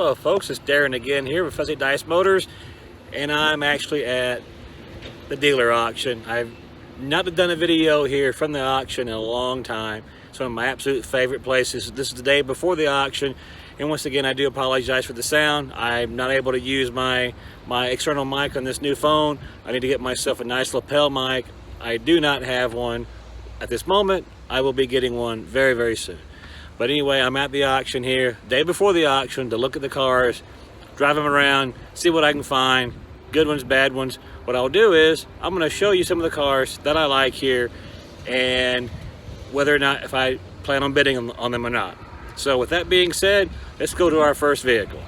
Hello folks, it's Darren again here with Fuzzy Dice Motors, and I'm actually at the dealer auction. I've not done a video here from the auction in a long time. It's one of my absolute favorite places. This is the day before the auction, and once again I do apologize for the sound. I'm not able to use my external mic on this new phone. I need to get myself a nice lapel mic. I do not have one at this moment. I will be getting one very, very soon. But anyway, I'm at the auction here, day before the auction, to look at the cars, drive them around, see what I can find, good ones, bad ones. What I'll do is, I'm gonna show you some of the cars that I like here, and whether or not, if I plan on bidding on them or not. So with that being said, let's go to our first vehicle.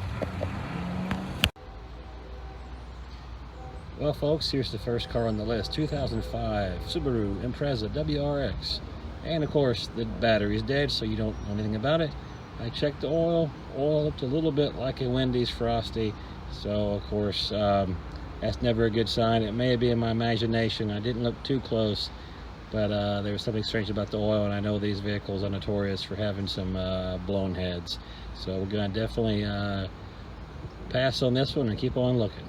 Well folks, here's the first car on the list, 2005 Subaru Impreza WRX. And of course, the battery's dead, so you don't know anything about it. I checked the oil looked a little bit like a Wendy's Frosty. So of course, that's never a good sign. It may be in my imagination. I didn't look too close, but there was something strange about the oil, and I know these vehicles are notorious for having some blown heads. So we're gonna definitely pass on this one and keep on looking.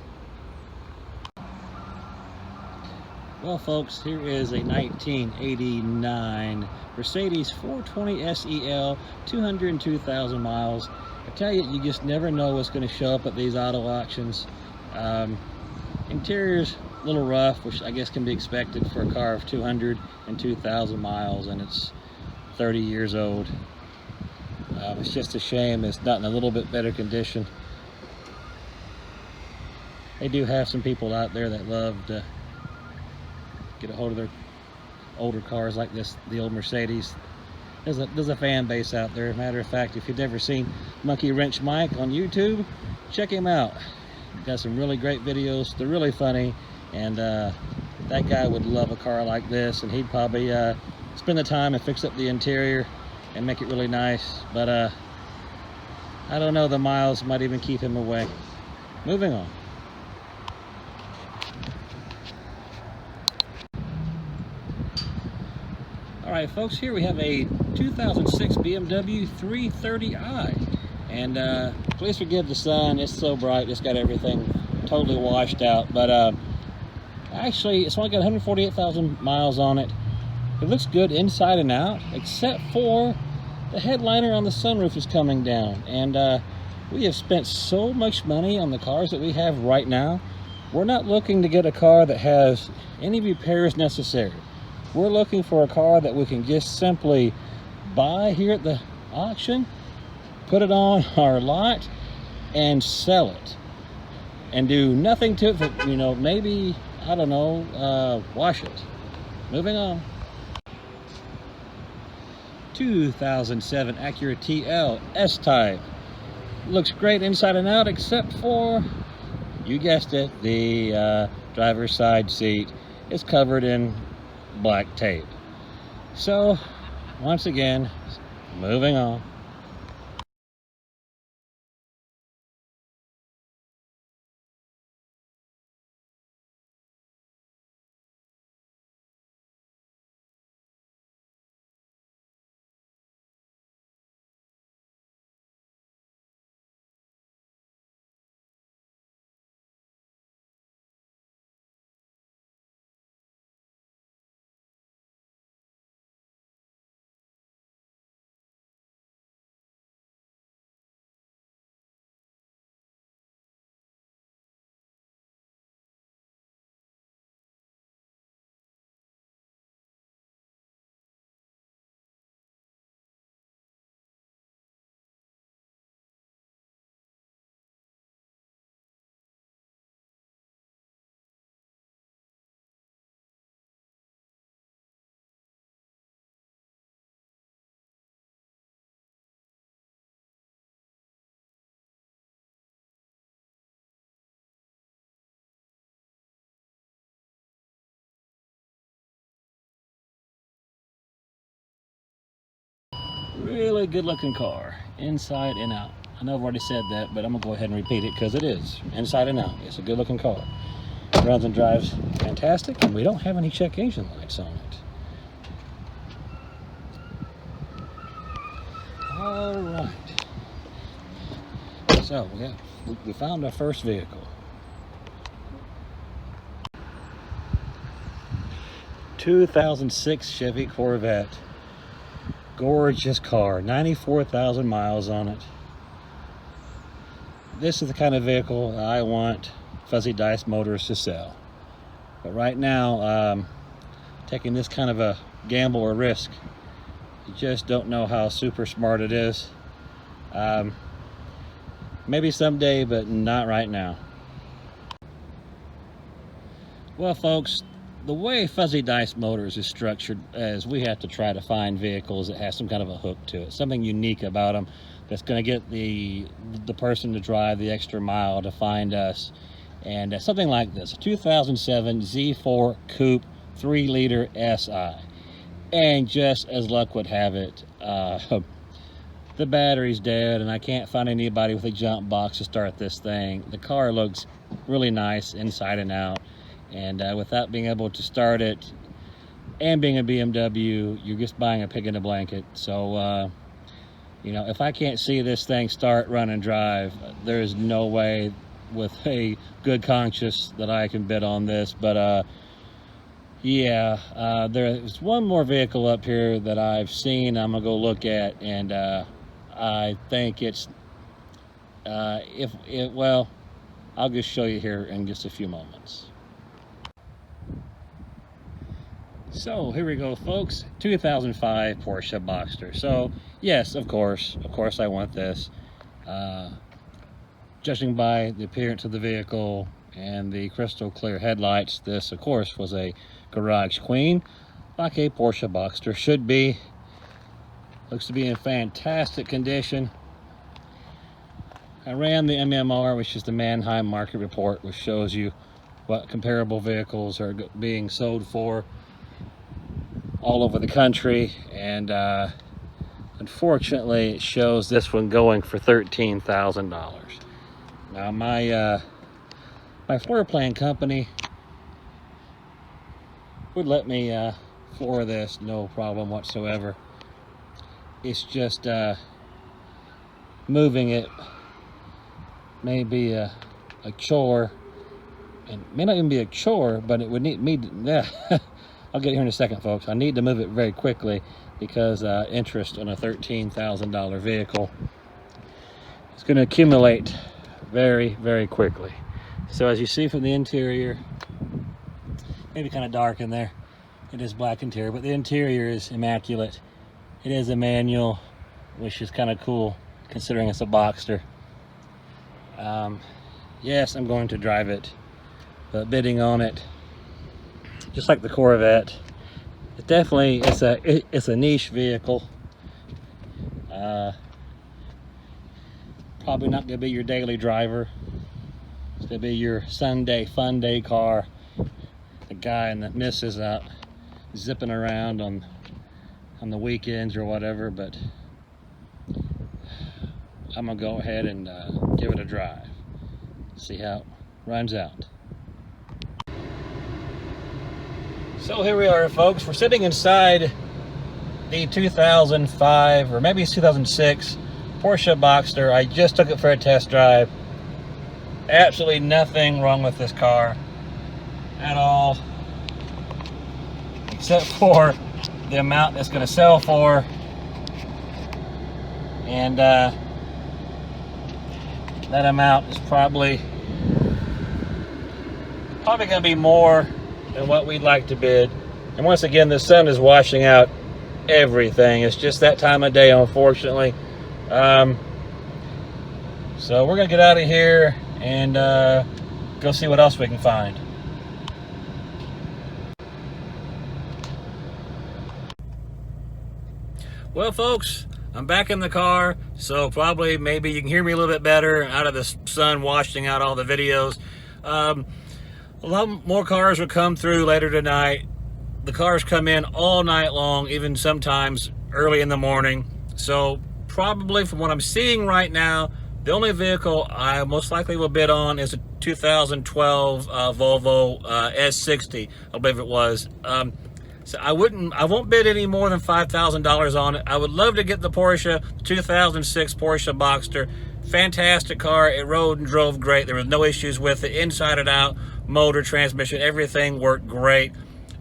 Well folks, here is a 1989 Mercedes 420 SEL, 202,000 miles. I tell you, you just never know what's going to show up at these auto auctions. Interior's a little rough, which I guess can be expected for a car of 202,000 miles, and it's 30 years old. It's just a shame it's not in a little bit better condition. They do have some people out there that love to get a hold of their older cars like this, the old Mercedes. There's a fan base out there. Matter of fact, if you've never seen Monkey Wrench Mike on YouTube, check him out. He's got some really great videos. They're really funny, and that guy would love a car like this, and he'd probably spend the time and fix up the interior and make it really nice. But I don't know, the miles might even keep him away. Moving on. All right, folks, here we have a 2006 BMW 330i. And please forgive the sun, it's so bright, it's got everything totally washed out. But actually, it's only got 148,000 miles on it. It looks good inside and out, except for the headliner on the sunroof is coming down. And we have spent so much money on the cars that we have right now. We're not looking to get a car that has any repairs necessary. We're looking for a car that we can just simply buy here at the auction, put it on our lot, and sell it. And do nothing to it, but, you know, maybe, I don't know, wash it. Moving on. 2007 Acura TL S-Type. Looks great inside and out, except for, you guessed it, the driver's side seat is covered in black tape. So once again, moving on. Really good looking car, inside and out. I know I've already said that, but I'm gonna go ahead and repeat it because it is inside and out. It's a good looking car. It runs and drives fantastic, and we don't have any check engine lights on it. All right. So yeah, we found our first vehicle. 2006 Chevy Corvette. Gorgeous car, 94,000 miles on it. This is the kind of vehicle that I want Fuzzy Dice Motors to sell. But right now, taking this kind of a gamble or risk, you just don't know how super smart it is. Maybe someday, but not right now. Well, folks, the way Fuzzy Dice Motors is structured is we have to try to find vehicles that have some kind of a hook to it, something unique about them that's going to get the person to drive the extra mile to find us. And something like this, a 2007 Z4 Coupe 3-liter SI. And just as luck would have it, the battery's dead and I can't find anybody with a jump box to start this thing. The car looks really nice inside and out. And without being able to start it and being a BMW, you're just buying a pig in a blanket. So, you know, if I can't see this thing start, run, and drive, there's no way with a good conscience that I can bid on this. But, yeah, there's one more vehicle up here that I've seen I'm going to go look at. And I think it's, well, I'll just show you here in just a few moments. So here we go, folks. 2005 Porsche Boxster. So yes, of course I want this. Judging by the appearance of the vehicle and the crystal clear headlights, this of course was a garage queen, like a Porsche Boxster should be. Looks to be in fantastic condition. I ran the MMR, which is the Manheim Market Report, which shows you what comparable vehicles are being sold for all over the country, and unfortunately it shows this one going for $13,000. Now my floor plan company would let me floor this, no problem whatsoever. It's just moving it may be a chore, and may not even be a chore, but it would need me to, I'll get here in a second, folks. I need to move it very quickly because interest on a $13,000 vehicle is going to accumulate very, very quickly. So as you see from the interior, maybe kind of dark in there. It is black interior, but the interior is immaculate. It is a manual, which is kind of cool considering it's a Boxster. Yes, I'm going to drive it, but bidding on it, just like the Corvette, it definitely it's a niche vehicle. Probably not going to be your daily driver. It's going to be your Sunday fun day car. The guy and the missus out zipping around on the weekends or whatever. But I'm gonna go ahead and give it a drive. See how it runs out. So here we are, folks. We're sitting inside the 2005, or maybe it's 2006 Porsche Boxster. I just took it for a test drive. Absolutely nothing wrong with this car at all, except for the amount it's going to sell for. And that amount is probably going to be more than what we'd like to bid. And once again, the sun is washing out everything. It's just that time of day, unfortunately. So we're gonna get out of here and go see what else we can find. Well, folks, I'm back in the car, so probably maybe you can hear me a little bit better out of the sun washing out all the videos. A lot more cars will come through later tonight. The cars come in all night long, even sometimes early in the morning. So probably from what I'm seeing right now, the only vehicle I most likely will bid on is a 2012 Volvo S60, I believe it was. So I won't bid any more than $5,000 on it. I would love to get the Porsche, the 2006 Porsche Boxster. fantastic car. It rode and drove great. There was no issues with it, inside and out, motor, transmission, everything worked great.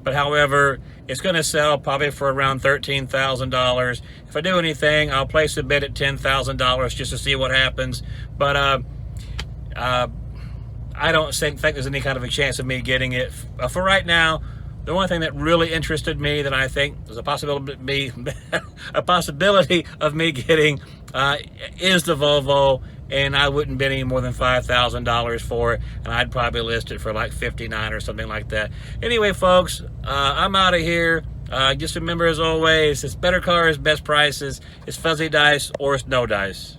But however, it's going to sell probably for around $13,000. If I do anything, I'll place a bid at $10,000 just to see what happens. But I don't think there's any kind of a chance of me getting it. For right now, the only thing that really interested me that I think there's a possibility of me getting is the Volvo, and I wouldn't bid any more than $5,000 for it, and I'd probably list it for like $59,000 or something like that. Anyway, folks, I'm out of here. Just remember, as always, it's better cars, best prices. It's fuzzy dice or it's no dice.